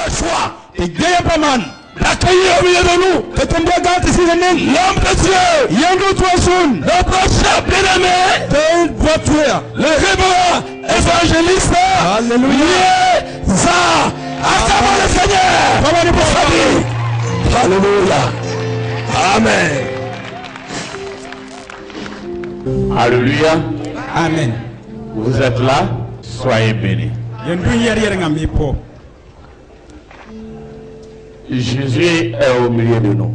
la joie d'accueillir au milieu de nous l'homme de Dieu, notre cher bien-aimé, le révérend évangéliste, acclamons le Seigneur pour sa vie. Alléluia. Amen. Alléluia. Amen. Vous êtes là, soyez bénis. Jésus est au milieu de nous.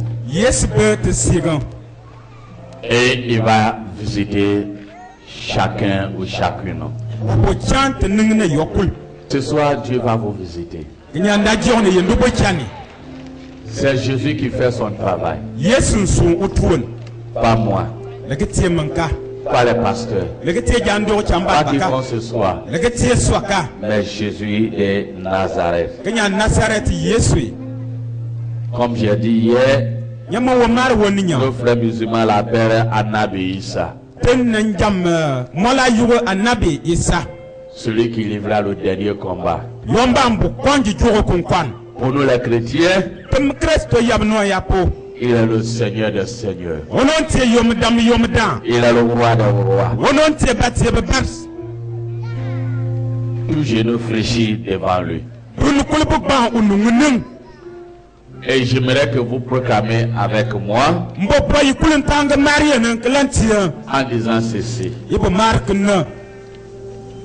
Et il va visiter chacun ou chacune. Ce soir, Dieu va vous visiter. C'est Jésus qui fait son travail. Pas moi. Pas les pasteurs. Pas qui font ce soir. Mais Jésus de Nazareth. Comme j'ai dit hier, le frère musulman l'appelle Annabi Issa. Celui qui livra le dernier combat. Pour nous les chrétiens, il est le Seigneur des Seigneurs. Il est le roi des rois. Tout genou fléchit devant lui. Et j'aimerais que vous proclamez avec moi en disant ceci.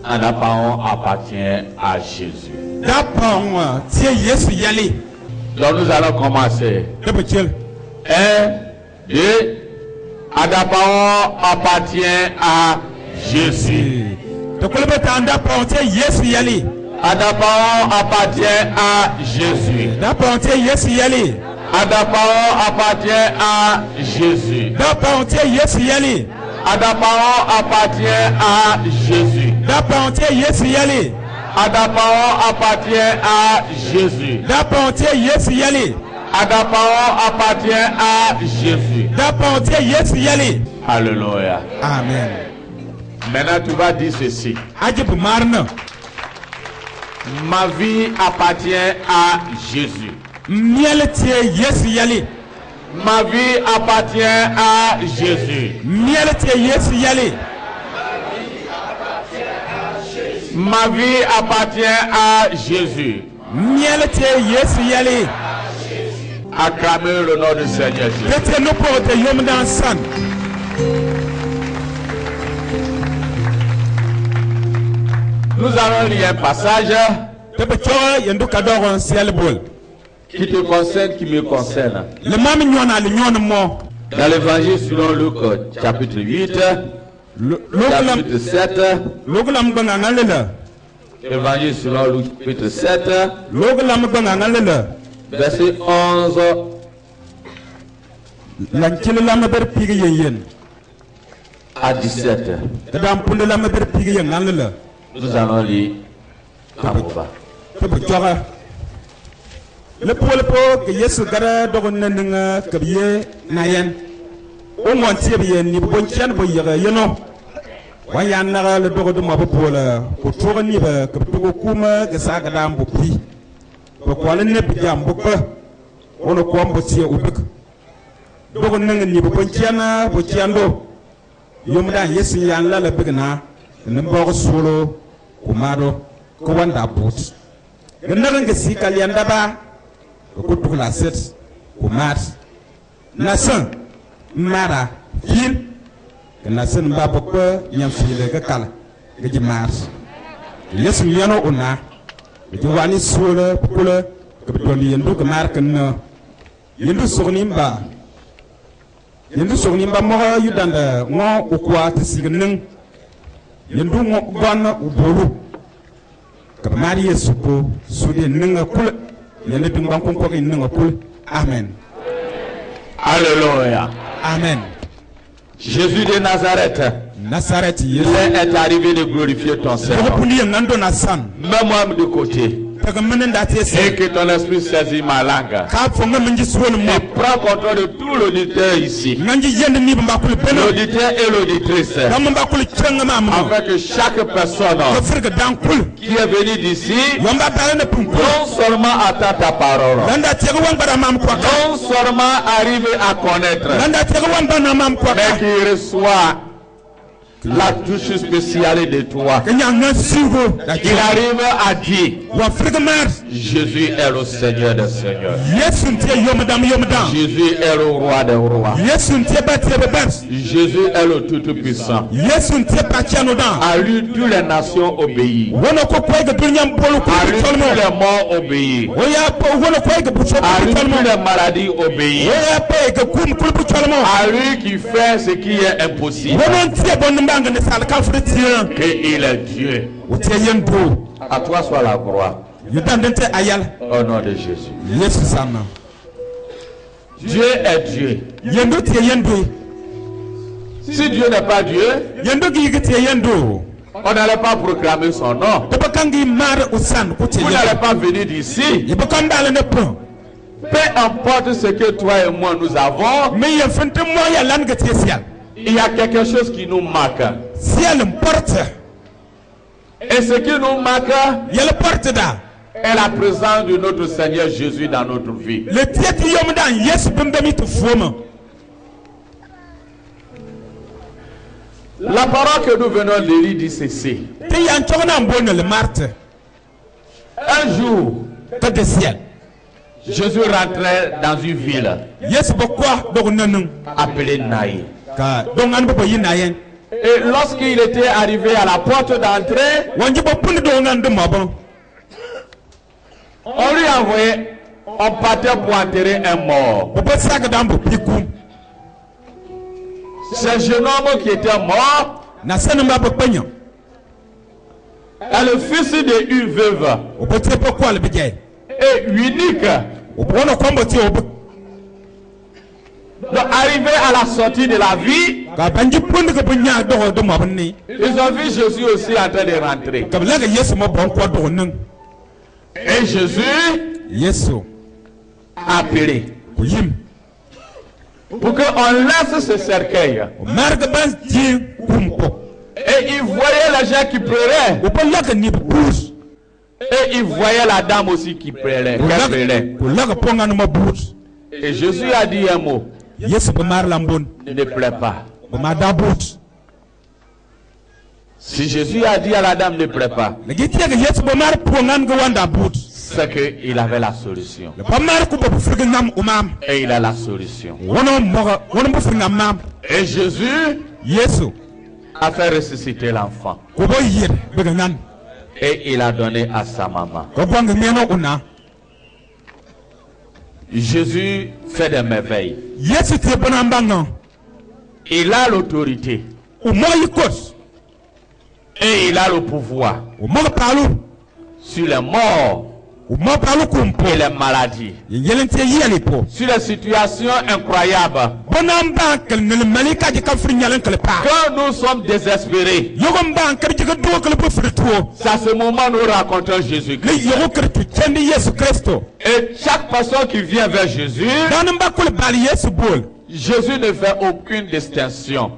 Adapaon appartient à Jésus. Donc nous allons commencer. 1, 2. Adapaon appartient à Jésus. Adapaon appartient à Jésus. Adapaon appartient à Jésus. Adapaon appartient à Jésus. Adapaon appartient à Jésus. Adapaon appartient à Jésus. Alléluia. Amen. Maintenant tu vas dire ceci. Ma vie appartient à Jésus. Ma vie appartient à Jésus. Ma vie appartient à Jésus. Acclamez le nom du Seigneur Jésus. Nous allons lire un passage qui te concerne, qui me concerne. Dans l'évangile selon Luc, chapitre 8, chapitre 7. Évangile selon Luc, chapitre 7, verset 11 à 17. Nous allons lire en bas. Le pôle que Yesu gara dogon nanga kabiye nayen o montie biye ni bonchian bo yeno wayan na le dogo ma pôle ko togo ni ba ko togo kuma ga saga dam bo pi ko kwala ne bi jam bo ko ono ko mbo tie ubik dogon nanga ni bo bonchiana bo chiando yomda Yesu yan la bigna nembo solo kumado ko wanda but gnaga ngasi kalyanda ba ko tukla set ko mat nasan mara fil nasan ba ko nyam fil ga kala ga ji mat Yesu yano ona ji wani solo pula ko toli yendu ko mar kan yendu sognimba mo yudanda ngo ukwa tisignin yendu ngo gonna ubolu ka mari Yesu ko sude ninga kula Amen. Alléluia. Amen. Jésus de Nazareth. Il est arrivé de glorifier ton Seigneur. Mets-moi de côté. Et que ton esprit saisit ma langue. Et prends contrôle de tout l'auditeur ici. L'auditeur et l'auditrice. Afin que chaque personne qui est venue d'ici, non seulement attend ta parole, non seulement arrive à connaître, mais qu'il reçoit la touche spéciale de toi. Il arrive à dire Jésus est le Seigneur des Seigneurs. Jésus est le Roi des Rois. Jésus est le Tout-Puissant. À lui toutes les nations obéissent. À lui tous les morts obéissent. À lui toutes les maladies obéissent. À lui qui fait ce qui est impossible. Qu'il est Dieu. À toi soit la gloire. Au nom de Jésus. Dieu est Dieu. Si Dieu n'est pas Dieu, on n'allait pas proclamer son nom. Vous n'allez pas venir d'ici. Peu importe ce que toi et moi nous avons, il y a quelque chose qui nous marque. Et ce qui nous marque est la présence de notre Seigneur Jésus dans notre vie. La parole que nous venons de lire dit ceci. Un jour, Jésus rentrait dans une ville appelée Naï. Et lorsqu'il était arrivé à la porte d'entrée, on lui a envoyé, on partait pour enterrer un mort. Ce jeune homme qui était mort est le fils d'une veuve et unique. Donc, arrivé à la sortie de la vie, ils ont vu Jésus aussi en train de rentrer. Et Jésus a appelé pour qu'on laisse ce cercueil. Et il voyait les gens qui pleuraient. Et il voyait la dame aussi qui pleurait. Et Jésus a dit un mot. Ne pleure pas. Si Jésus a dit à la dame ne pleure pas, c'est qu'il avait la solution. Et il a la solution. Et Jésus a fait ressusciter l'enfant. Et il a donné à sa maman. Jésus fait des merveilles. Il a l'autorité. Et il a le pouvoir sur les morts et les maladies, sur les situations incroyables. Quand nous sommes désespérés, c'est à ce moment où nous racontons Jésus-Christ. Et chaque personne qui vient vers Jésus, Jésus ne fait aucune distinction.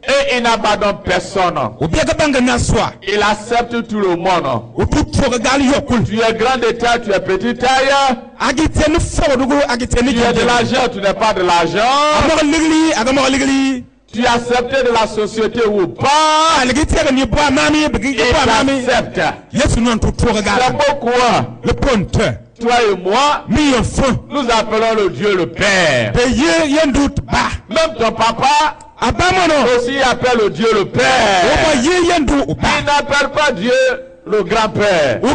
Et il n'abandonne personne. Il accepte tout le monde. Tu es grand de taille, tu es petit taille. Tu as de l'argent, tu n'as pas de l'argent. Tu es accepté de la société ou pas. Il accepte. C'est pourquoi toi et moi, nous appelons le Dieu le Père. Même ton papa aussi appelle le Dieu le Père. Il n'appelle pas Dieu le grand-père, mais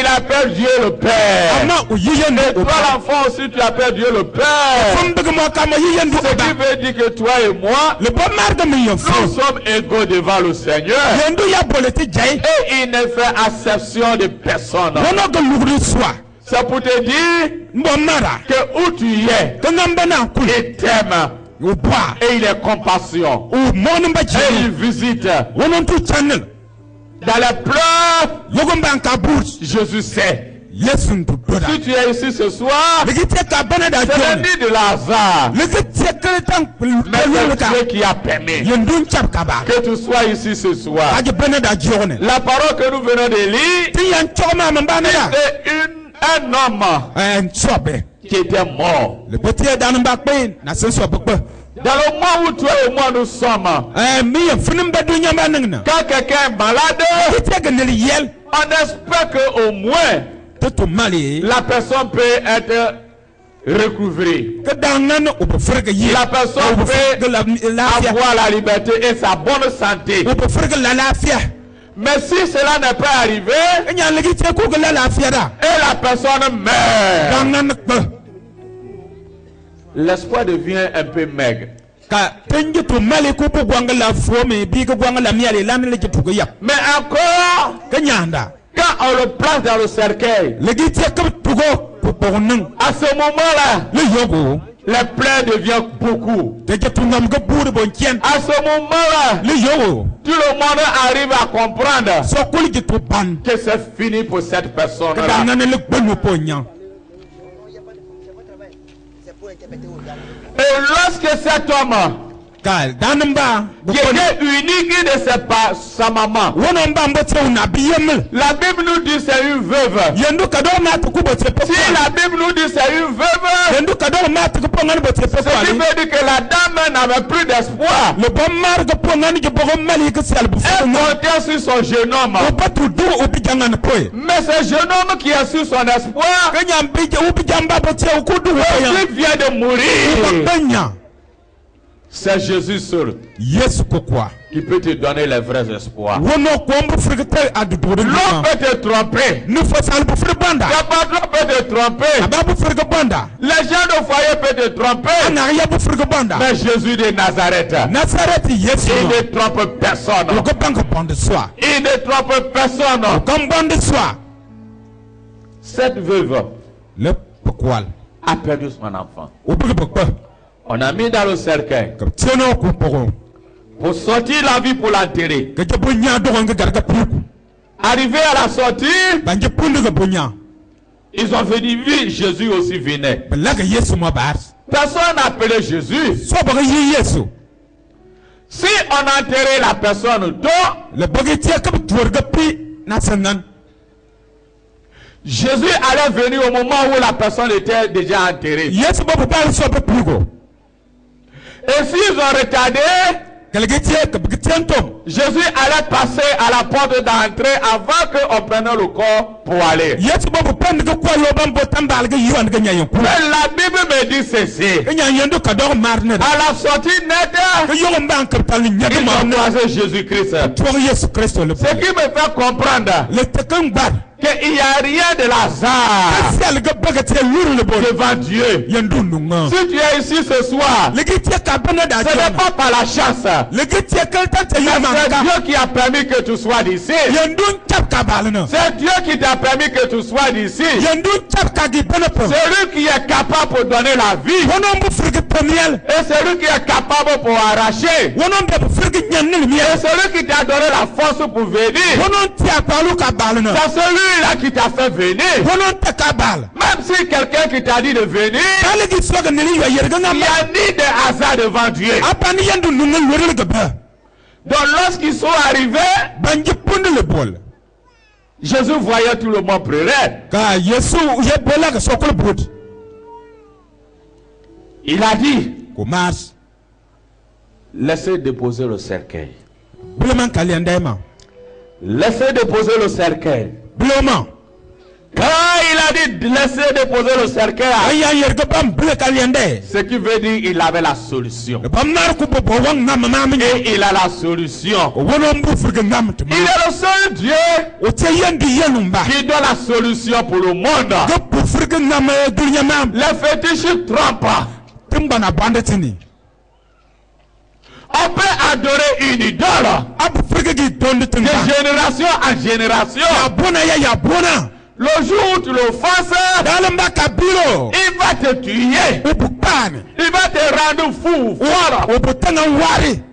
il appelle Dieu le Père. Et toi l'enfant aussi tu appelles Dieu le Père. Ce qui veut dire que toi et moi, nous sommes égaux devant le Seigneur. Et il ne fait exception de personne. C'est pour te dire que où tu es, il t'aime. Et il est compassion. Et il visite. Dans les pleurs, Jésus sait. Si tu es ici ce soir, c'est le nid de Lazare. Mais c'est Dieu qui a permis que tu sois ici ce soir. La parole que nous venons de lire, c'est un homme qui était mort. Dans le mois où toi et moi nous sommes, quand quelqu'un est malade, on espère qu'au moins la personne peut être recouvrée. La personne peut avoir la liberté et sa bonne santé. Mais si cela n'est pas arrivé, et la personne meurt, l'espoir devient un peu maigre. Mais encore, quand on le place dans le cercueil, à ce moment-là, les plaies deviennent beaucoup. À ce moment-là, tout le monde arrive à comprendre que c'est fini pour cette personne-là. Et lorsque cet homme qui était unique de sa maman, la Bible nous dit c'est une veuve. Si la Bible nous dit c'est une veuve, ce qui veut dire que la dame n'avait plus d'espoir. Elle comptait sur son jeune homme. Mais ce jeune homme qui a su son espoir, il vient de mourir. C'est Jésus seul qui peut te donner les vrais espoirs. L'homme peut te tromper. Le patron peut te tromper. Les gens de foyer peuvent te tromper. Mais Jésus de Nazareth, il ne trompe personne. Il ne trompe personne. Cette veuve a perdu son enfant. On a mis dans le cercueil pour sortir la vie pour l'enterrer. Arrivé à la sortie, ils ont venu, Jésus aussi venait. Personne n'a appelé Jésus. Si on enterrait la personne Jésus allait venir au moment où la personne était déjà enterrée. Et s'ils ont retardé, Jésus allait passer à la porte d'entrée avant qu'on prenne le corps pour aller. Mais la Bible me dit ceci. À la sortie nette, ils ont croisé Jésus-Christ. Ce qui me fait comprendre qu'il n'y a rien de Lazare devant Dieu. Si tu es ici ce soir, ce n'est pas par la chance. C'est Dieu qui a permis que tu sois d'ici. C'est Dieu qui t'a permis que tu sois d'ici. C'est lui qui est capable pour donner la vie. Et c'est lui qui est capable pour arracher. Et c'est lui qui t'a donné la force pour venir. C'est celui-là qui t'a fait venir. Même si quelqu'un qui t'a dit de venir, il n'y a ni de hasard devant Dieu. Donc lorsqu'ils sont arrivés, Jésus voyait tout le monde pleurer. Il a dit, laissez déposer le cercueil. Laissez déposer le cercueil. Quand il a dit laissez déposer le cercueil, ce qui veut dire il avait la solution. Et il a la solution. Il est le seul Dieu qui donne la solution pour le monde. Les fétiches trompent. On peut adorer une idole de génération en génération. Le jour où tu l'offenses, il va te tuer. Il va te rendre fou.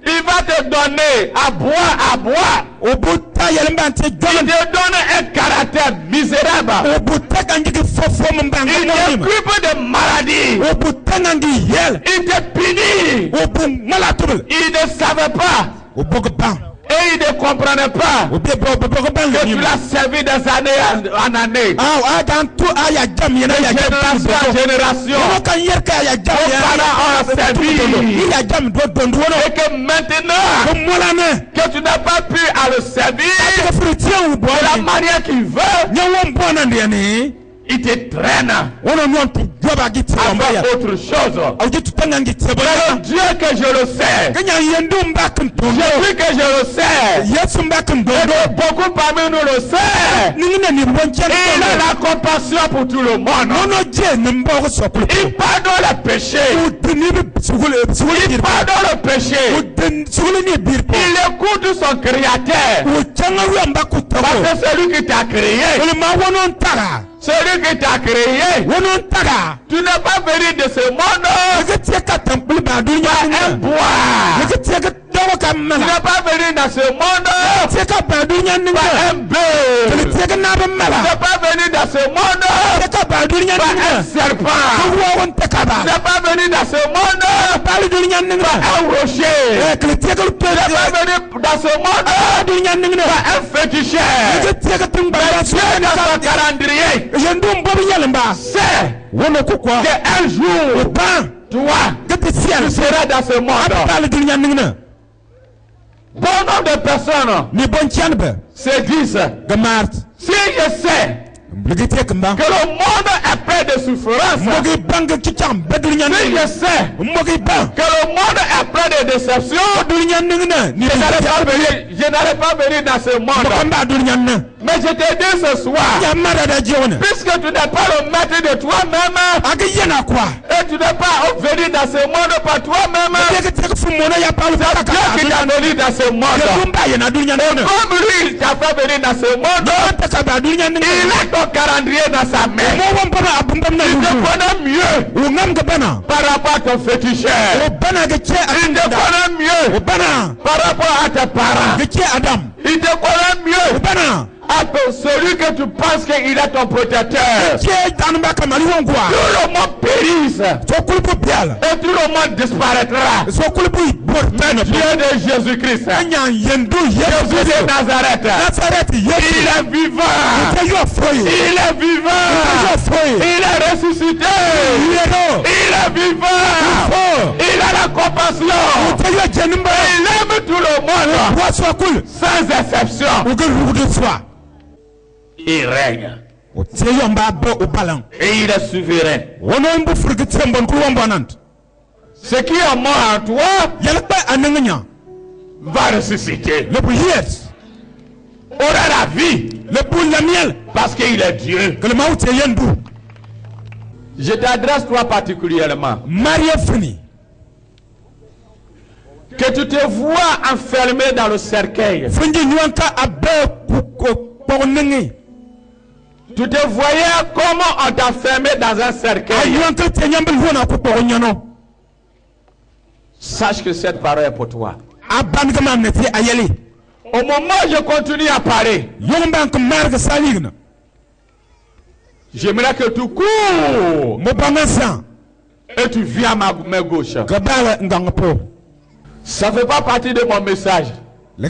Il Il va te donner à boire. Il te donne un caractère misérable. Il t'occupe de maladie. Il te punit. Il ne savait pas. Et il ne comprenait pas que tu l'as servi des années en années. De génération en génération. Vos parents ont servi. Et que maintenant que tu n'as pas pu à le servir de la manière qu'il veut, il te traîne à faire autre chose. Mais Dieu que je le sais, Jésus que je le sais, et beaucoup parmi nous le savent, il a la compassion pour tout le monde. Il pardonne le péché. Il pardonne le péché. Il écoute son créateur. Parce que celui qui t'a créé, celui qui t'a créé, tu n'es pas venu de ce monde par un bois. Tu n'es pas venu dans ce monde par un bœuf. Tu n'es pas venu dans ce monde par un serpent. Tu n'es pas venu dans ce monde par un rocher. Tu n'es pas venu dans ce monde par un féticheur. Mais Dieu dans son calendrier c'est qu'un jour, toi, tu seras dans ce monde. Bon nombre de personnes se disent, si je sais que le monde est plein de souffrance, si je sais que le monde est plein de déceptions, je n'allais pas venir dans ce monde. Mais je te dis ce soir, puisque tu n'es pas le maître de toi-même, et tu n'es pas venu dans ce monde par toi-même, c'est Dieu qui t'a venu dans ce monde. Comme lui, il t'a fait venir dans ce monde, il a ton calendrier dans sa main. Il te connaît mieux par rapport à ton féticheur. Il te connaît mieux par rapport à tes parents. Il te connaît mieux à celui que tu penses qu'il est ton protecteur. Tout le monde périsse et tout le monde disparaîtra. Mais Dieu de Jésus-Christ, Jésus de Nazareth, il est vivant. Il est vivant. Il est ressuscité. Il est vivant. Il a la compassion. Il aime tout le monde sans exception. Il règne. Et il est souverain. Ce qui est mort en toi va ressusciter. Aura la vie. Parce qu'il est Dieu. Je t'adresse toi particulièrement. Que tu te vois enfermé dans le cercueil. Tu te voyais comment on t'a fermé dans un cercueil. Sache que cette parole est pour toi. Au moment où je continue à parler, j'aimerais que tu cours et tu viens à ma main gauche. Ça ne fait pas partie de mon message. Mais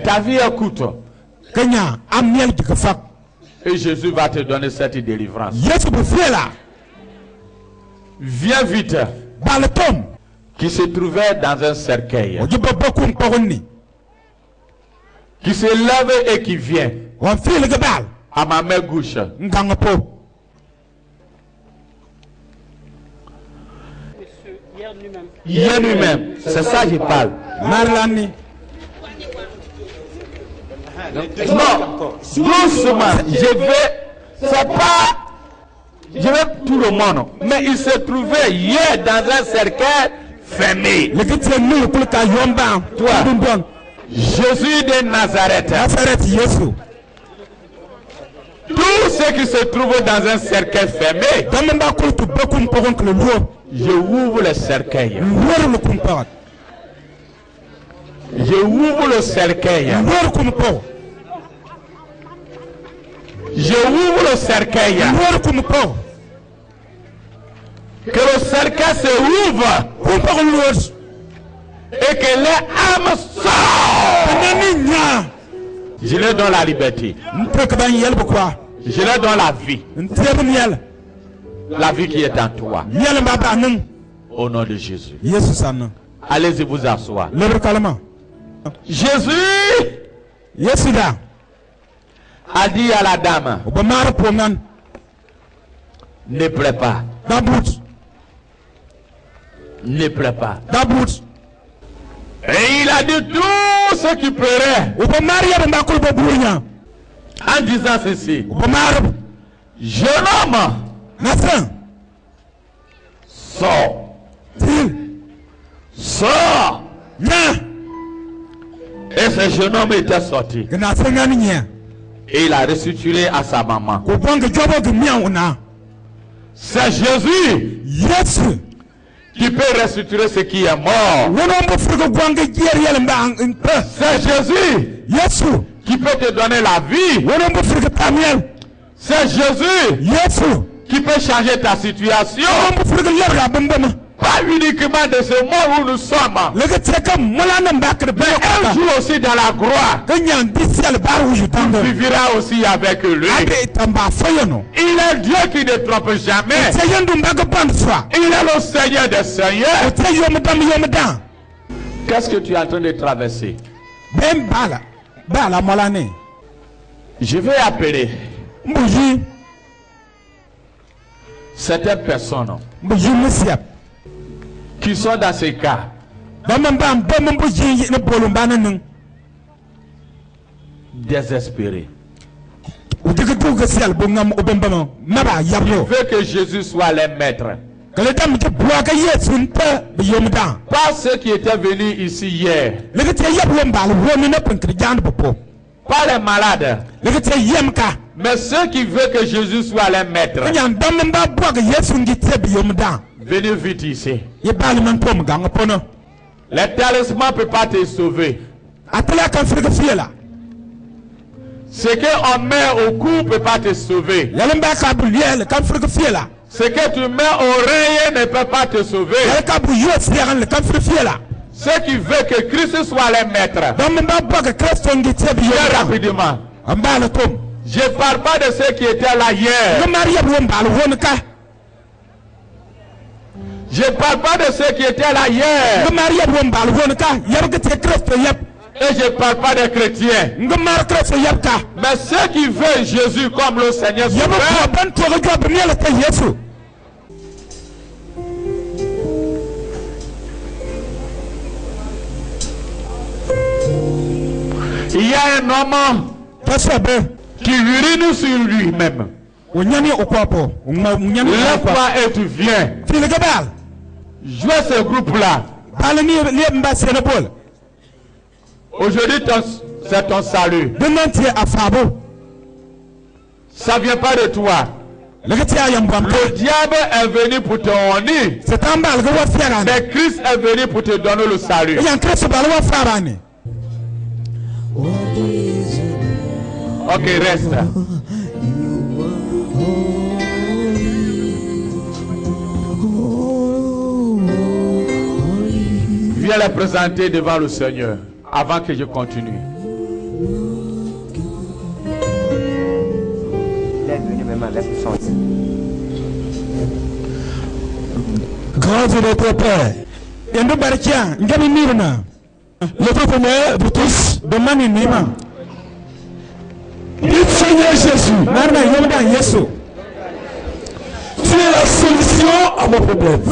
ta vie est courte. Et Jésus va te donner cette délivrance. Viens vite. Qui se trouvait dans un cercueil. Qui se lève et qui vient. À ma main gauche. Hier lui-même. C'est ça que je parle. Non, doucement, je vais tout le monde, mais il se trouvait hier dans un cercueil fermé. Toi, Jésus de Nazareth, tous ceux qui se trouvent dans un cercueil fermé, Je ouvre le cercueil. Wor le kumpa. Je ouvre le cercueil. Wor kumpa. Je ouvre le cercueil. Wor kumpa. Que le cercueil se ouvre. Kumpa l'os. Et que les âmes sortent. Je leur donne la liberté. Je leur donne la vie. La vie qui est en toi. Au nom de Jésus. Allez-y vous asseoir. Jésus a dit à la dame, ne pleure pas. Ne pleure pas. Et il a dit tout ce qui pleurait en disant ceci. Jeune homme, sors. Sors. Et ce jeune homme était sorti. Et il a restitué à sa maman. C'est Jésus qui peut restituer ce qui est mort. C'est Jésus qui peut te donner la vie. C'est Jésus qui peut changer ta situation. Pas uniquement de ce monde où nous sommes, mais un jour aussi dans la gloire. Tu vivras aussi avec lui. Il est Dieu qui ne trompe jamais. Il est le Seigneur des Seigneurs. Qu'est-ce que tu es en train de traverser? Je vais appeler certaines personnes qui sont dans ces cas. Désespérés. Je veux que Jésus soit leur maître. Pas ceux qui étaient venus ici hier. Pas les malades. Mais ceux qui veulent que Jésus soit leur maître. Venez vite ici. Les talismans ne peuvent pas te sauver. Ce qu'on met au cou ne peut pas te sauver. Ce que tu mets au oreille ne peut pas te sauver. Ceux qui veulent que Christ soit leur maître. Très rapidement. Je ne parle pas de ceux qui étaient là hier. Je ne parle pas de ceux qui étaient là hier. Et je ne parle pas des chrétiens. Mais ceux qui veulent Jésus comme le Seigneur il y a un homme qui urine sur lui-même. Lève-toi et tu viens. Jouez ce groupe-là. Aujourd'hui, c'est ton salut. Ça ne vient pas de toi. Le diable est venu pour te honner. Mais Christ est venu pour te donner le salut. Ok, reste. Viens la présenter devant le Seigneur avant que je continue. Grand Dieu notre Père, le premier de tous, dites Seigneur Jésus, tu es la solution à mon problème.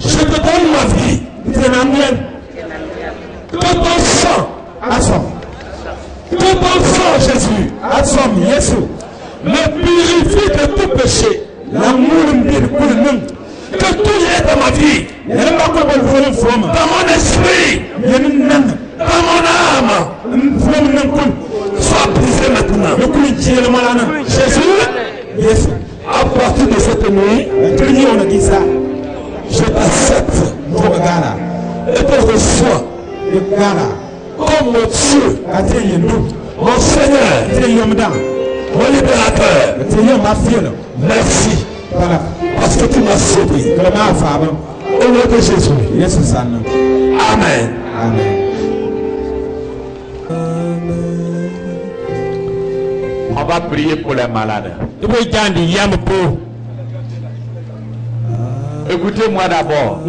Je te donne ma vie. Que ton sang, Jésus, me purifie de tout péché. Que tout est dans ma vie, dans mon esprit, dans mon âme, soit brisé maintenant. Jésus, à partir de cette nuit, comme mon Dieu, mon Seigneur, mon libérateur. Merci. Parce que tu m'as sauvé. Au nom de Jésus. Amen. On va prier pour les malades. Écoutez-moi d'abord.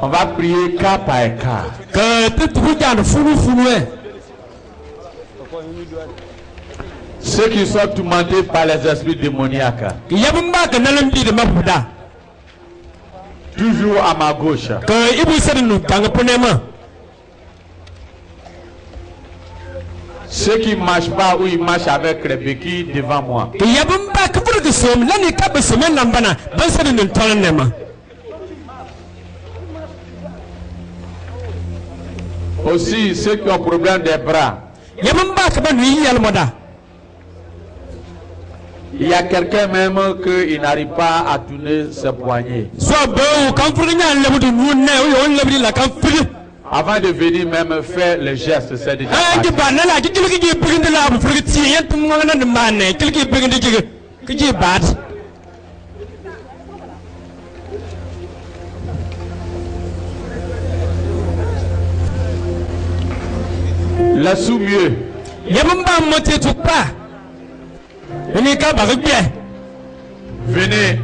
On va prier cas par cas. Ceux qui sont tourmentés par les esprits démoniaques. Toujours à ma gauche. Ceux qui ne marchent pas ou ils marchent avec les béquilles devant moi. Aussi ceux qui ont problème des bras. Il y a quelqu'un même qui n'arrive pas à tourner ses poignets. Avant de venir même faire le geste, c'est déjà parti. La sous-mieux. Venez.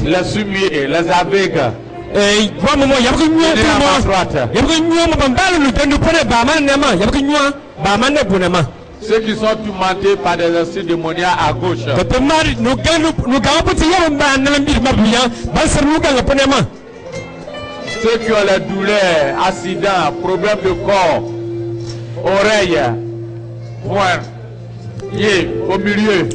La sous-mieux, les aveugles. Ceux qui sont tourmentés par des esprits démoniaques à gauche. Ceux qui ont les douleurs, accidents, problèmes de corps, oreilles, poings, pieds, au milieu.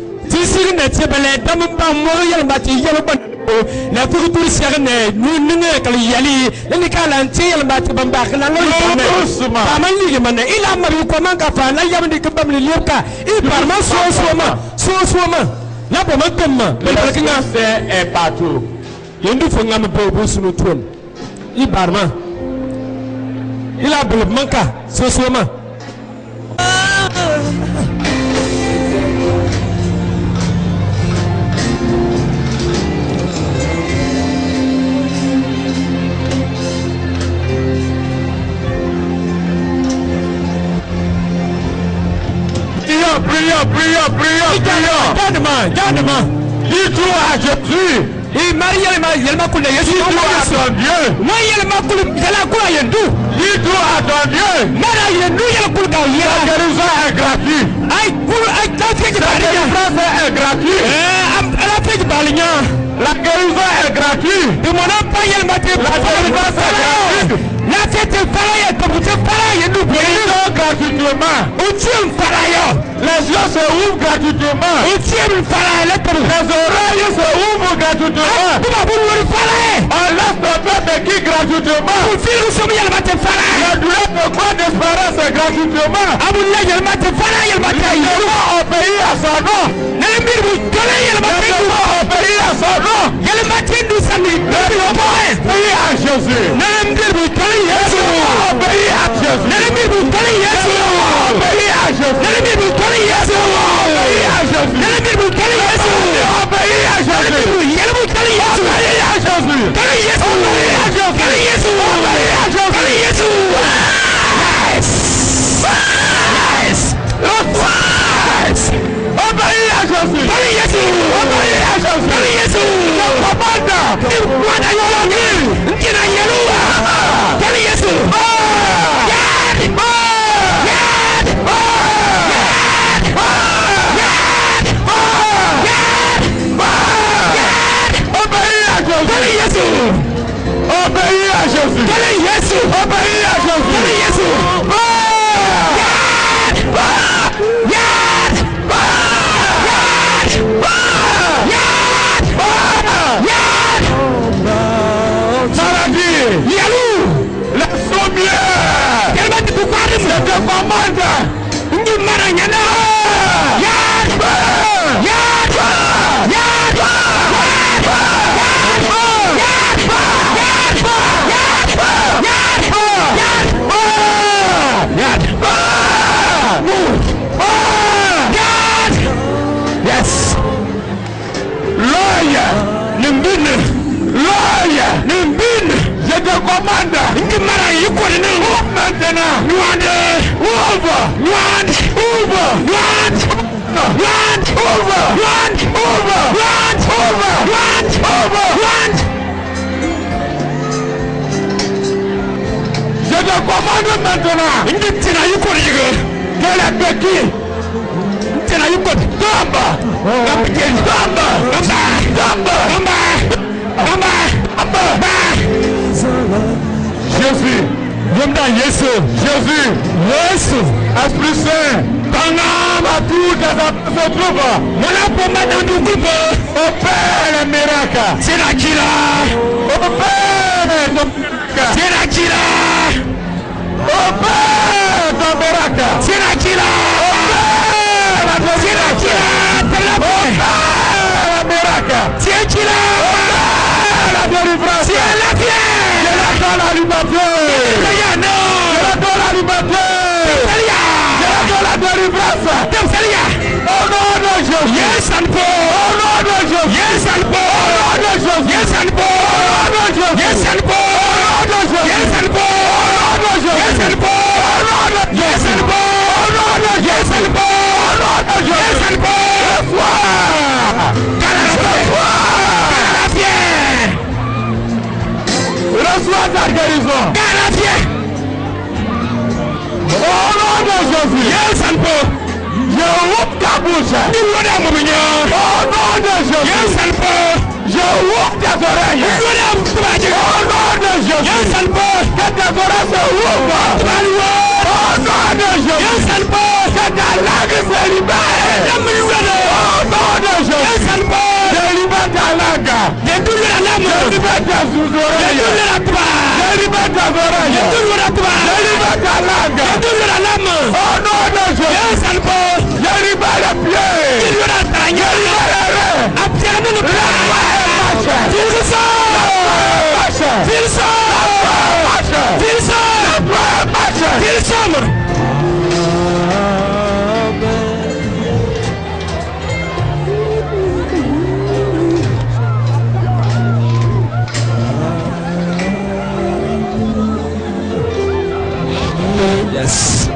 La couture serne nous yali les calantiers le bat bambak la il a maru comment ka la yam de kabam lioka il parma so la bomba comme c'est partout yendu fo ngam bobo sunu ton il barma il a bol manka so Garde-moi. Dis-toi à Jésus. Et Marie, elle m'a coulé. Dis-toi à ton Dieu. Moi, elle m'a coulé. Elle a coulé. Dis-toi à ton Dieu. Marie, elle a coulé. La guérison est gratuite. La guérison est gratuite. Elle a fait du balignan. La guérison est gratuite. De mon empire, elle m'a fait. La guérison est gratuite. La fête est pareille, comme tu es pareil, nous guérissons gratuitement. Les yeux se ouvrent gratuitement. Les oreilles se ouvrent gratuitement. On laisse tomber de qui gratuitement. La douleur de quoi d'espérance gratuitement. Au pays à son nom. Au pays à son nom. Pays à Jésus. Obéis à Jésus. Obéis à Jésus. commande. Maintenant. Je te commande maintenant. Que la béquille. Jésus. Jésus. Esprit Saint. À tout se trouve. Opère les miracles. Opère ton miracle. Reçois ta guérison. Au nom de Jésus. Je ouvre ta bouche. Au nom de Jésus. Je ouvre tes oreilles. Au nom de Jésus. Que tes oreilles se ouvrent. Au nom de Jésus. Que ta langue se libère. Au nom de Jésus. Je libère ta langue. Je libère tes oreilles. Je libère tes oreilles. Je libère ta langue. Au nom de Jésus. Je libère les pieds. Je libère les Yes.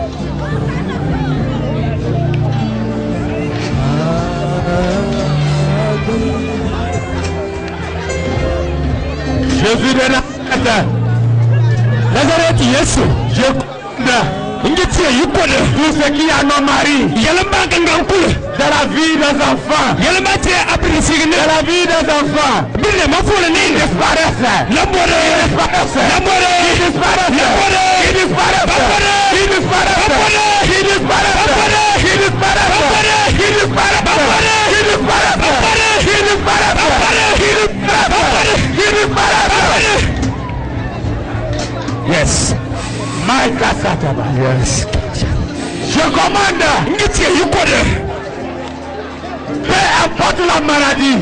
Jésus de Nazareth. Yesu. Je tout ce qui a nos maris. De la vie des enfants. De la vie des enfants. Yes. Yes. Je commande. Peu importe la maladie.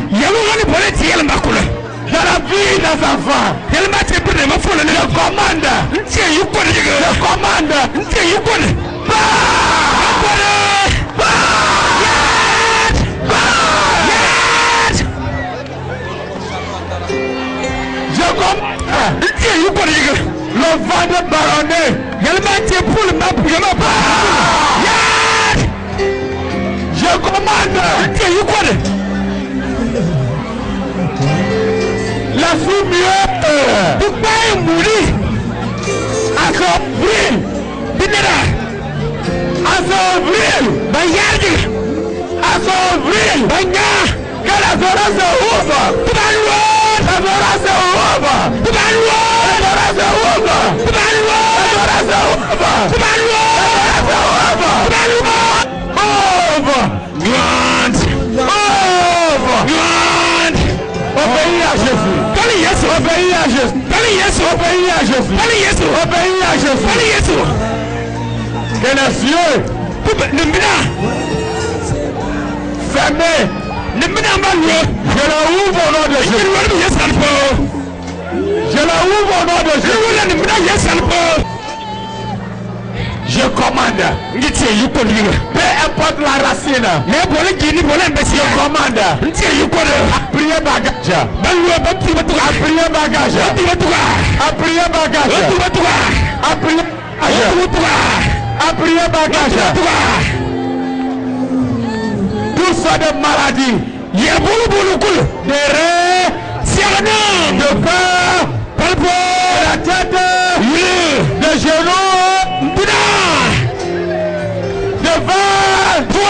De la vie des enfants. Je commande. Le vent de baronner. Je commande. La soumière. À s'ouvrir. À s'ouvrir. À s'ouvrir. Que la zone se ouvre. La zone se ouvre. Obéis à Jésus. Obéis à Jésus. Obéis à Jésus. Obéis à Jésus. Que les yeux fermés. Je la ouvre au nom de Jésus. Je la ouvre au nom de Jésus. Je Je commande. Peu importe la racine. Je commande. À prier bagage. À prier bagage. À prier bagage. À prier bagage. À prier bagage. Tout ça de maladie. Des raies. De peur. De la tête. De genoux. De ventre.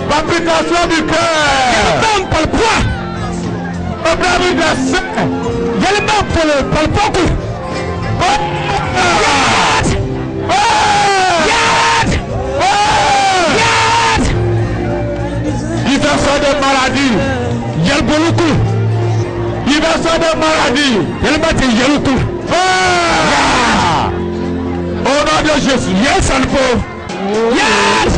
Palpitation du cœur. Par le poids. Problème de sein. Également pour le palpable. Diversion de maladie. Diversion de maladie. Au nom de Jésus. Yes, and yes.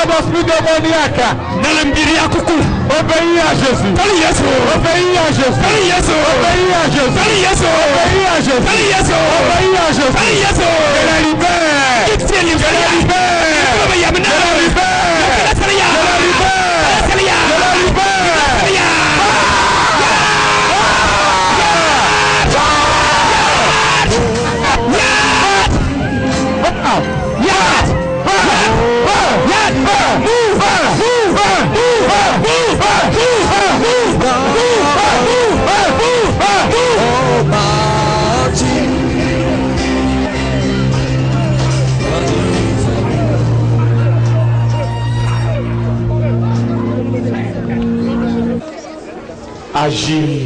D'esprit démoniaque. Obéis à Jésus. Obéis à Jésus. Obéis à Jésus. Obéis à Jésus. Obéis à Jésus. Obéis à Jésus. Je la libère. Je la libère. Je la libère. Je la Agis.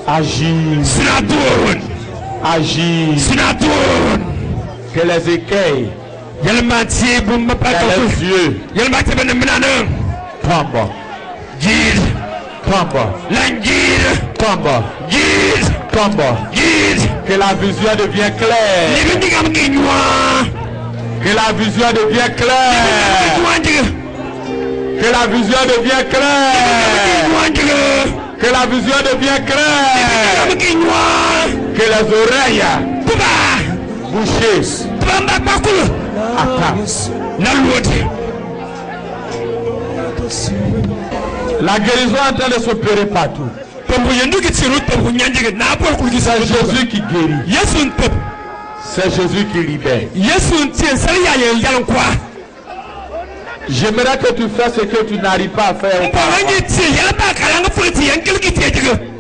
Agis. Agis. Que les écueils. Que les yeux. Tombe. Guide. Tombe. Tombe. Tombe. Que la vision devienne claire. Que la vision devienne claire. Que la vision devienne claire. Que la vision devienne claire. Que les oreilles bouchées attendent. La guérison est en train de s'opérer partout. C'est Jésus qui guérit. C'est Jésus qui libère. J'aimerais que tu fasses ce que tu n'arrives pas à faire.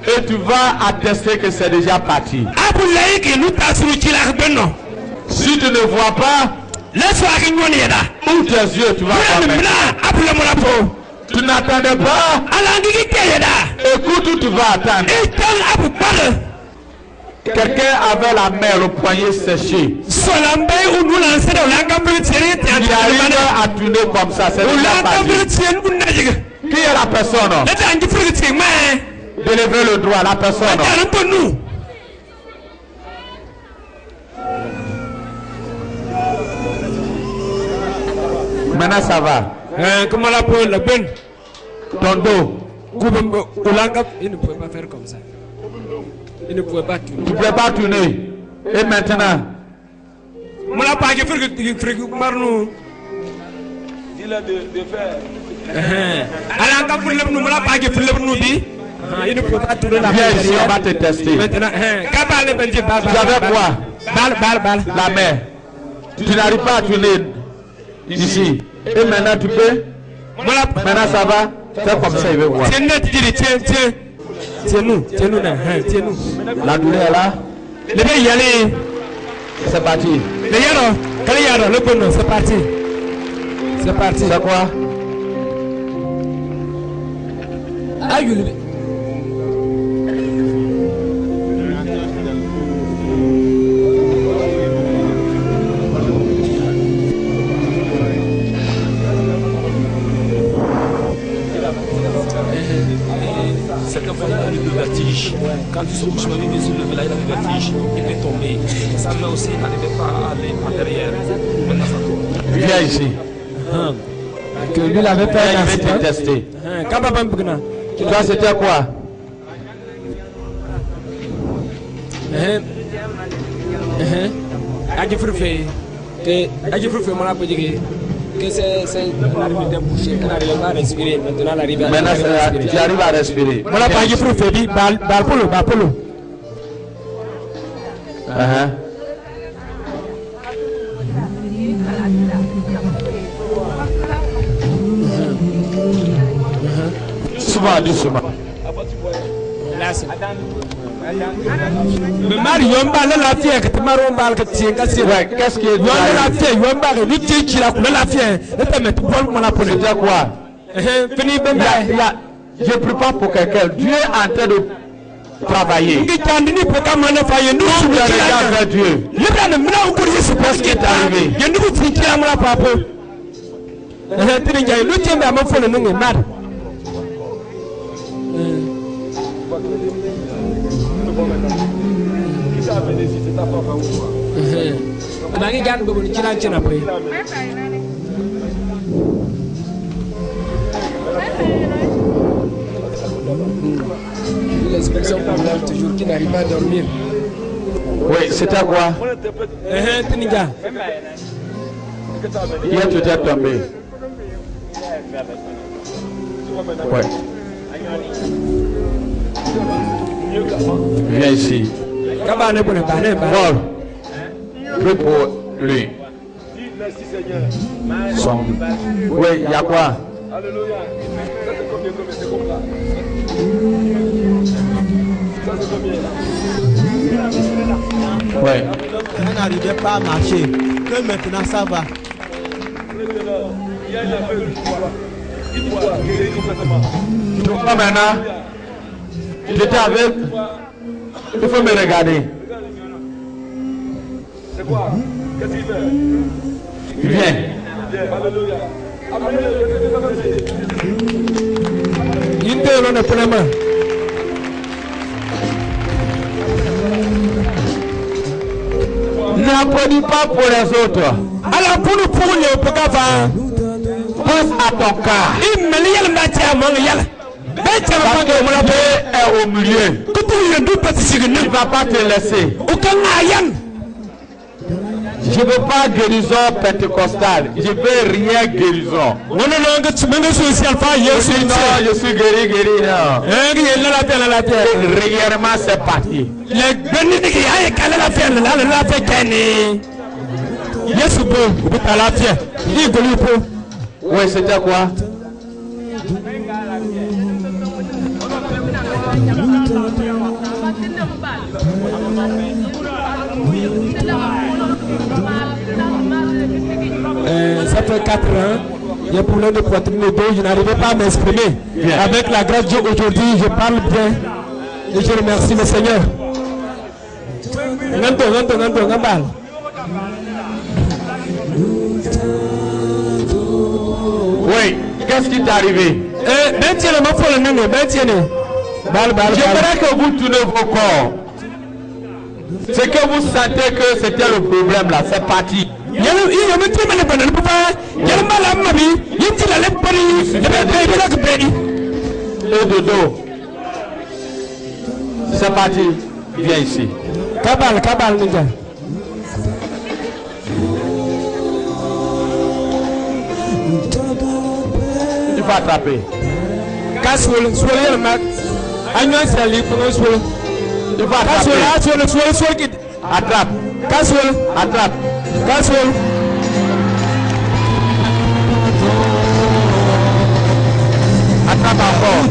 Et tu vas attester que c'est déjà parti. Si tu ne vois pas, ouvre tes yeux, tu vas voir. Tu n'attendais pas. Écoute où tu vas attendre. Quelqu'un avait la main, le poignet séché. Il arrive à tourner comme ça. C'est déjà parti. Qui est la personne? Élevez le doigt, la personne. Maintenant ça va. Comment la peau, la bonne? Ton dos. Il ne pouvait pas faire comme ça. Il ne pouvait pas tourner. Tu ne pouvais pas tourner. Et maintenant? Il a de faire. Il ne peut pas tourner la main. Viens ici, on va te tester. Maintenant, tu avais quoi? La main. Tu n'arrives pas à tourner ici. Et maintenant tu peux? Maintenant ça va? Fais comme ça, il veut voir. Tiens-nous. La douleur est là. C'est parti. Le bonheur, c'est parti. C'est quoi? quelqu'un il a eu le vertige. Quand il se couche, il vient se lever là, il a le vertige, il peut tomber. Sa main aussi n'arrivait pas à aller en derrière. Maintenant, ça tombe. Viens ici. Que lui il avait fait un Je vais te tester. Toi, c'était quoi? Que c'est l'arrivée de boucher, qu'on n'arrive pas à respirer. Maintenant, Maintenant, tu arrives à respirer. Voilà, pas de fruit, dit, balpolo. Doucement. Mais Mario Yomba la fille que tu m'as rompu, Qu'est-ce qui est la fille, Yomba, lui qui la couleur la fille, et te mettre pour mon appel. C'était quoi? Je prépare pour quelqu'un. Dieu est en train de travailler. Dieu. Qu'est-ce qui est arrivé? L'expression toujours qui n'arrive pas à dormir. Oui, c'était quoi? Hier tu t'es tombé. Ouais. Viens ici. Paul, prie pour lui. Oui, il y a quoi? Ouais. On n'arrivait pas à marcher. Que maintenant ça va. Toi maintenant, j'étais avec. Il faut me regarder. C'est quoi? Qu'est-ce qu'il fait? Viens. Alléluia. N'applaudis pas pour les autres. Alors pour nous, pour les Pogava, pense à ton cas. Parce que mon appel est au milieu. Il ne va pas te laisser. Je ne veux pas guérison pentecostale. Je veux rien guérison. Non, je suis guéri. Non. Réellement, c'est parti. Oui, c'était quoi? Ça fait 4 ans, il y a problème de poitrine et dos, je n'arrivais pas à m'exprimer. Avec la grâce de Dieu aujourd'hui, je parle bien et je remercie le Seigneur. Oui, qu'est-ce qui t'est arrivé? J'aimerais que vous tournez vos corps. C'est que vous sentez que c'était le problème là, c'est parti. Et de dos. C'est parti. Viens ici. Kabal, ninja. Tu vas attraper. Tu vas attraper. Attrape. Attrape. Attrape encore.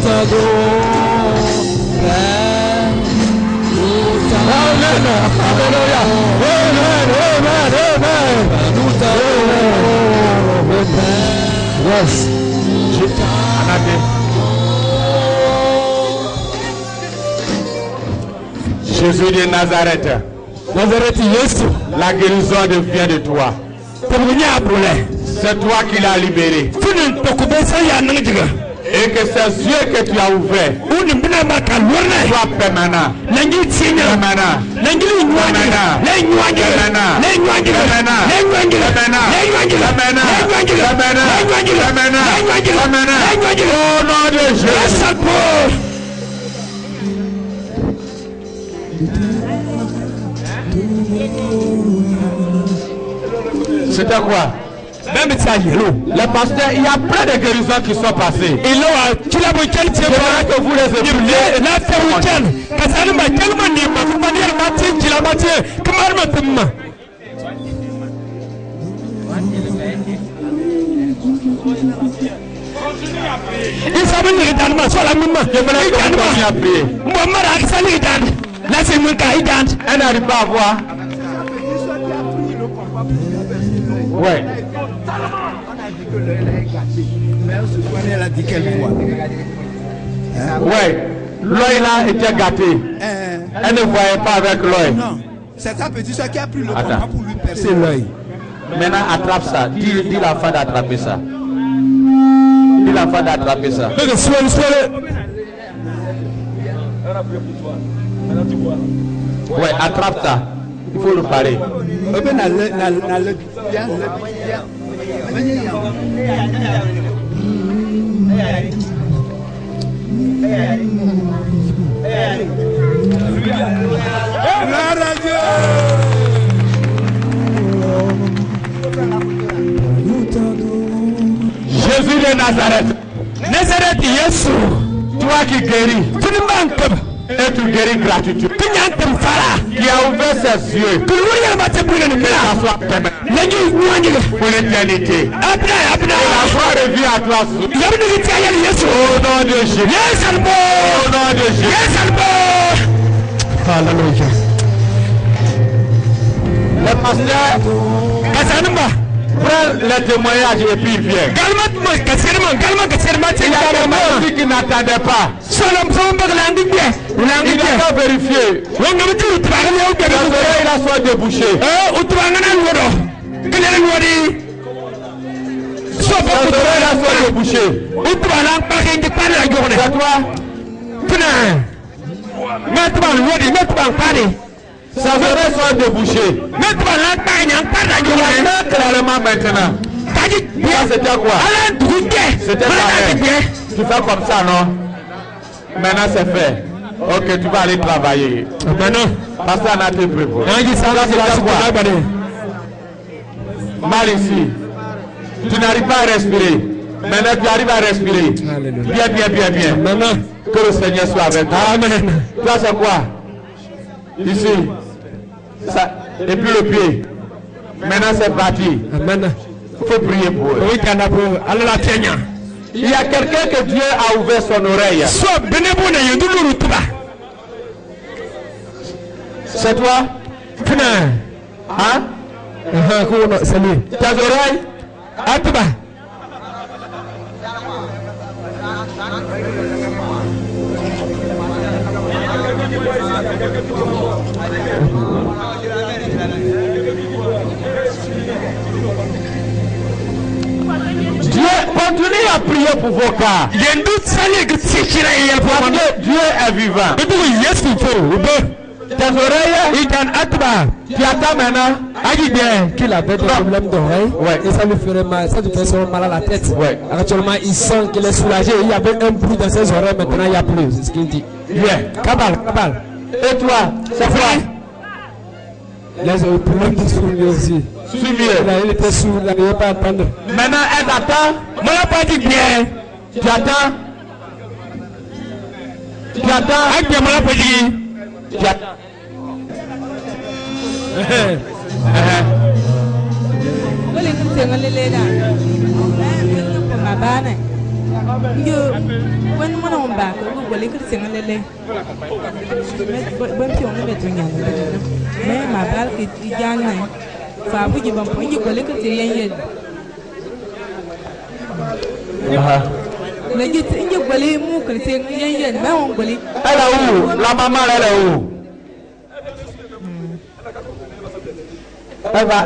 Yes. Jésus de Nazareth. La guérison vient de toi. C'est toi qui l'as libéré. Et que ces yeux que tu as ouverts soient permanents. Au nom de Jésus. C'était quoi? Les pasteurs, il y a plein de guérisons qui sont passées. J'aimerais que vous les écoutiez. Elle n'arrive pas à voir. Ouais. Elle a dit qu'elle voit. Ouais. L'œil là était gâté. Elle ne voyait pas avec l'œil. Non. C'est sa petite soeur qui a pris le combat pour lui percer l'œil. Maintenant, attrape ça. Dis l'enfant d'attraper ça. Dis l'enfant d'attraper ça. Ouais, attrape ça. Il faut le parer. Jésus de Nazareth. Nazareth, Yesu. Toi qui guéris. Et tu guéris gratuitement. Qui a ouvert ses yeux. Que ça soit pour l'éternité. Et la foi revient à toi. Au nom de Jésus. Au nom de Jésus. Alléluia. Le pasteur prend le témoignage et puis il vient. Il y a des gens qui n'attendaient pas. Il n'a pas vérifié. Il a soit débouché. Sa oreille a soit débouché. C'est toi. Sa oreille soit débouchée. Il entend clairement maintenant. Ça c'était quoi? C'était ça. Tu fais comme ça, non? Maintenant c'est fait. Ok, tu vas aller travailler. Maintenant, parce qu'on a été préparé. Mal ici. Tu n'arrives pas à respirer. Maintenant tu arrives à respirer. Bien, bien, bien, bien. Maintenant, que le Seigneur soit avec toi. Amen. Toi c'est quoi? Ici. Ça. Et puis le pied. Maintenant c'est parti. Amen. Il faut prier pour eux. Il y a quelqu'un que Dieu a ouvert son oreille. C'est toi? Hein? C'est lui. Tes oreilles? Dieu continue à prier pour vos cas. Dieu est vivant. Tes oreilles, tu attends maintenant. Qu'il avait des problèmes d'oreille et ça lui ferait mal, ça lui fait mal à la tête. Actuellement, il sent qu'il est soulagé. Il y avait un bruit dans ses oreilles, maintenant il n'y a plus. C'est ce qu'il dit. Cabal. Et toi, c'est quoi? Les problèmes de sourd lui aussi. Il était sourd, il n'arrivait pas à entendre. Maintenant, elle attend. On n'a pas dit bien. Tu attends. Tu attends. Tu attends. Elle est où? La maman, elle est où? Elle va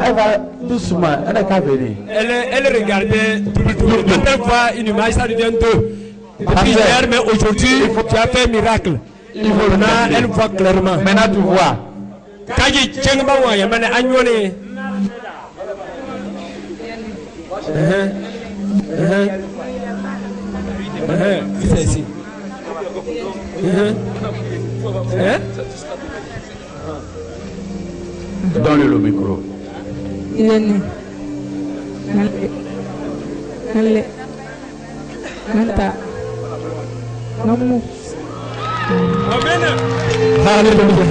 doucement, elle n'est qu'à venir. Elle regardait une fois une image, ça devient deux. Depuis hier, mais aujourd'hui, tu as fait un miracle. Maintenant, elle voit clairement. Maintenant, tu vois. Kaji Tchengba Waya, Mane Agnone. C'est ici. Donne le micro. Hallelujah.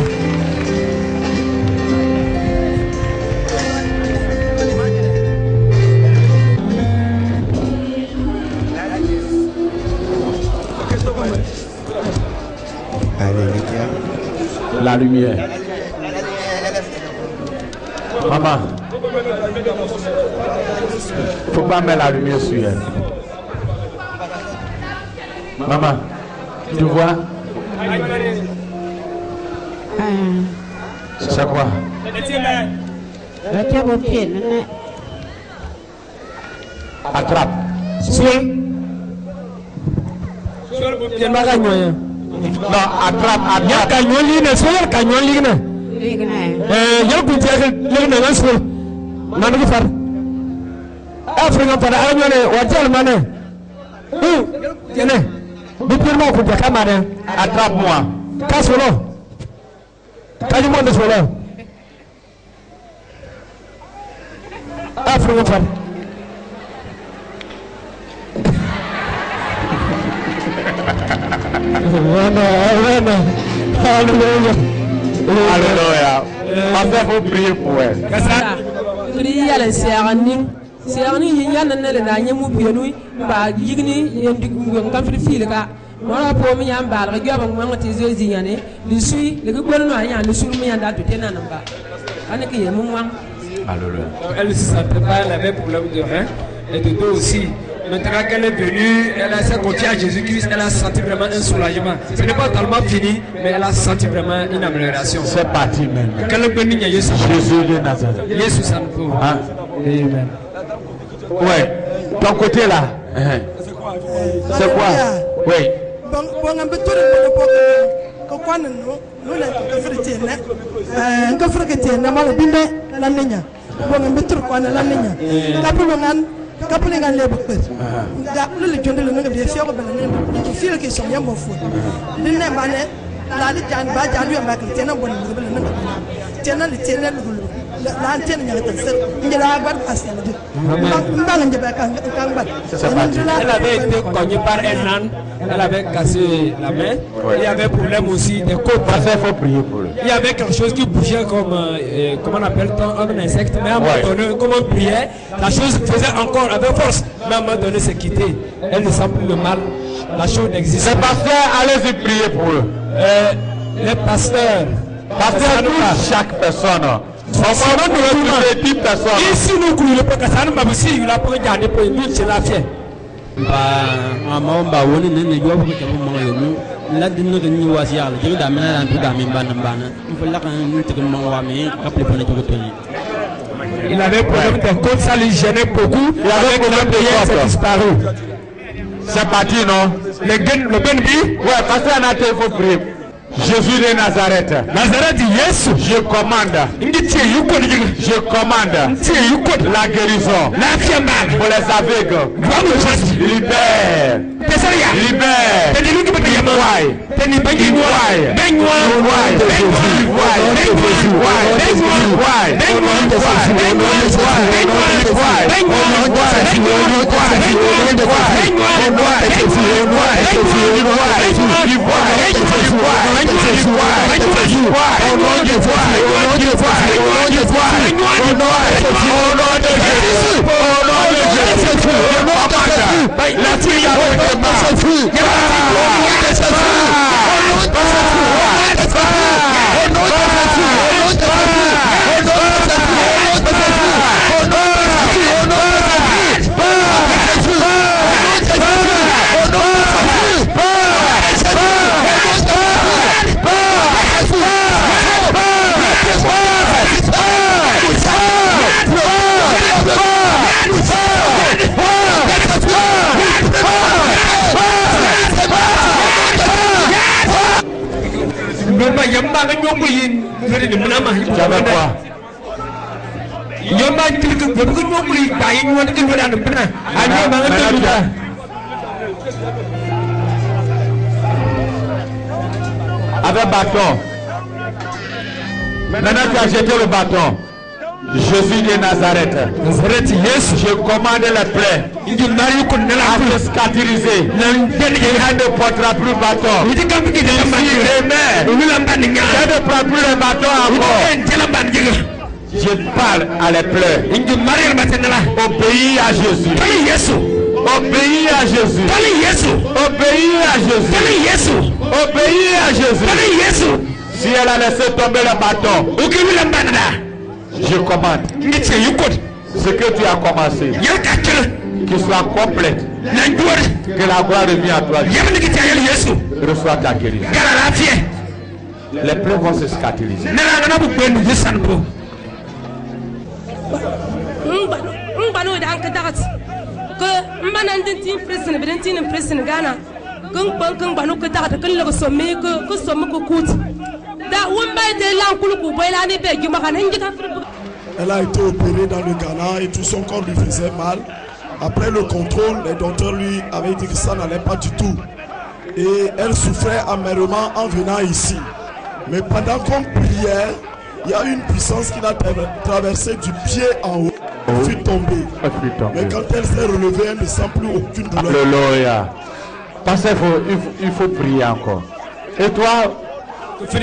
La lumière. Maman, faut pas mettre la lumière sur elle. Maman, tu vois? C'est quoi? Attrape. Non, attrape, attrape. Attrape-moi. Alléluia. En fait, il faut prier pour elle. Elle se sentait pas, elle avait problème de rein et de dos aussi. Maintenant qu'elle est venue, elle a senti à Jésus-Christ, elle a senti vraiment un soulagement. Ce n'est pas tellement fini, mais elle a senti vraiment une amélioration. C'est parti maintenant. Jésus de Nazareth. Jésus Amen. Ouais. Ton côté là. C'est quoi? Oui. Kapulingan lebe kwet ga lele jonde le nga biye fioko bele ne to file ke so yambo fu ni ne mane la li jan ba jan yo makli tena bon le bele nga tena li tena lu la antenne nya ta ser njela gbar asel de mbanga njeba kan ba elle avait été cognée par un âne, elle avait cassé la main. Il y avait problème aussi des côtes. Il faut prier pour eux. Il y avait quelque chose qui bougeait comme comment on appelle-t-on un insecte, mais à un moment donné, comme on priait, la chose faisait encore avec force, mais à un moment donné c'est quitté. Elle ne sent plus le mal, la chose n'existe pas. Les pasteurs, allez-y prier pour eux. Les pasteurs, chaque personne. Ici nous coulons pas que ça ne m'a pas si il a pas regardé pour nous c'est la fière. Ba woni ne ne jobu ko mo mo yomu la dinno ko ni wasi yalla jigi da mena nan tuda min bana bana ko la kan ni te ko mo wa me rappelé pour ne jogo toni. Il avait problème de côte, ça lui gênait beaucoup. Il avait problème de hier, disparu. C'est parti, non? Le Benbi? Ouais, parce qu'on a été faut prier. Jésus de Nazareth. Nazareth, yes. Je commande. Je commande la guérison pour les aveugles. Libère. J'avais quoi? Avec bâton. Maintenant tu as jeté le bâton. Jésus de Nazareth. Je commande les plaies à se scatriser. Il ne portera plus bâton. Ici demain, il ne prend plus le bâton encore. Je parle à les plaies. Obéis à Jésus. Obéis à Jésus. Obéis à Jésus. Obéis à Jésus. Si elle a laissé tomber le bâton, je commande ce que tu as commencé, qu'il soit complète, que la gloire revienne à toi. Reçois ta guérison. Les plaies vont se scatriser. Elle a été opérée dans le Ghana et tout son corps lui faisait mal. Après le contrôle, les docteurs lui avaient dit que ça n'allait pas du tout. Et elle souffrait amèrement en venant ici. Mais pendant qu'on priait, il y a une puissance qui l'a traversé du pied en haut. Elle fut tombée. Mais quand elle s'est relevée, elle ne sent plus aucune douleur. Alléluia. Parce qu'il faut prier encore. Et toi, c'est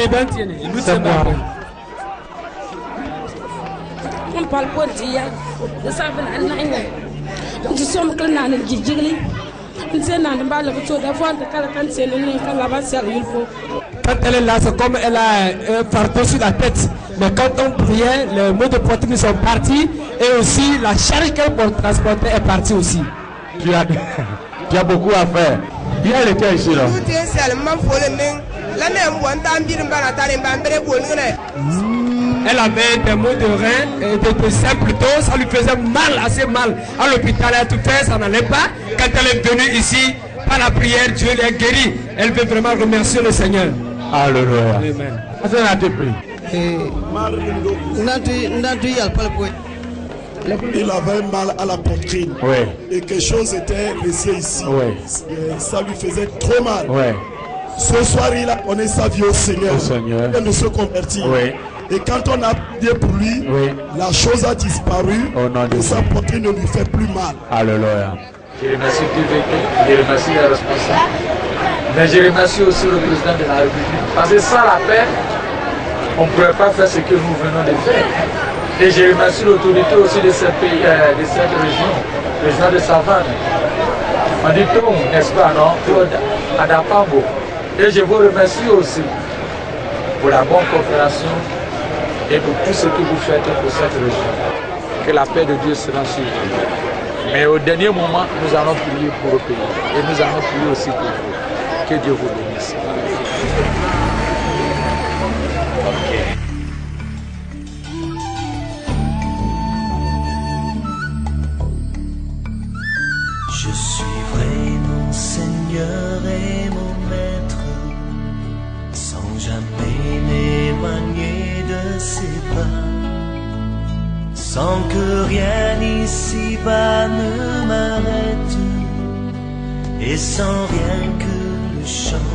moi. On parle pas d'hier. Ça va aller. Je suis un peu là, je dis. Quand elle est là, c'est comme elle a un fardeau sur la tête. Mais quand on priait, les mots de poitrine sont partis et aussi la charge qu'elle transportait est partie aussi. Tu as beaucoup à faire. Bien, elle était ici là. Elle avait des maux de rein, de sein plutôt, ça lui faisait mal, assez mal. À l'hôpital, elle a tout fait, ça n'allait pas. Quand elle est venue ici, par la prière, Dieu l'a guérie. Elle veut vraiment remercier le Seigneur. Alléluia. Amen. Il avait mal à la poitrine. Oui. Et quelque chose était resté ici. Oui. Ça lui faisait trop mal. Oui. Ce soir, il a donné sa vie au Seigneur. Il de se convertir. Oui. Et quand on a prié pour lui, oui, la chose a disparu et sa poitrine ne lui fait plus mal. Alléluia. Je remercie Dieu, je remercie les responsables, mais je remercie aussi le président de la République. Parce que sans la paix, on ne pourrait pas faire ce que nous venons de faire. Et je remercie l'autorité aussi de ce pays, de cette région, le région de Savane. On dit tout, n'est-ce pas, non? À Dapambo. Et je vous remercie aussi pour la bonne coopération et pour tout ce que vous faites pour cette région. Que la paix de Dieu sera sur vous. Mais au dernier moment, nous allons prier pour le pays. Et nous allons prier aussi pour vous. Que Dieu vous bénisse. Je suivrai mon Seigneur et mon Maître, sans jamais m'éloigner de ses pas, sans que rien ici-bas ne m'arrête, et sans rien que le chant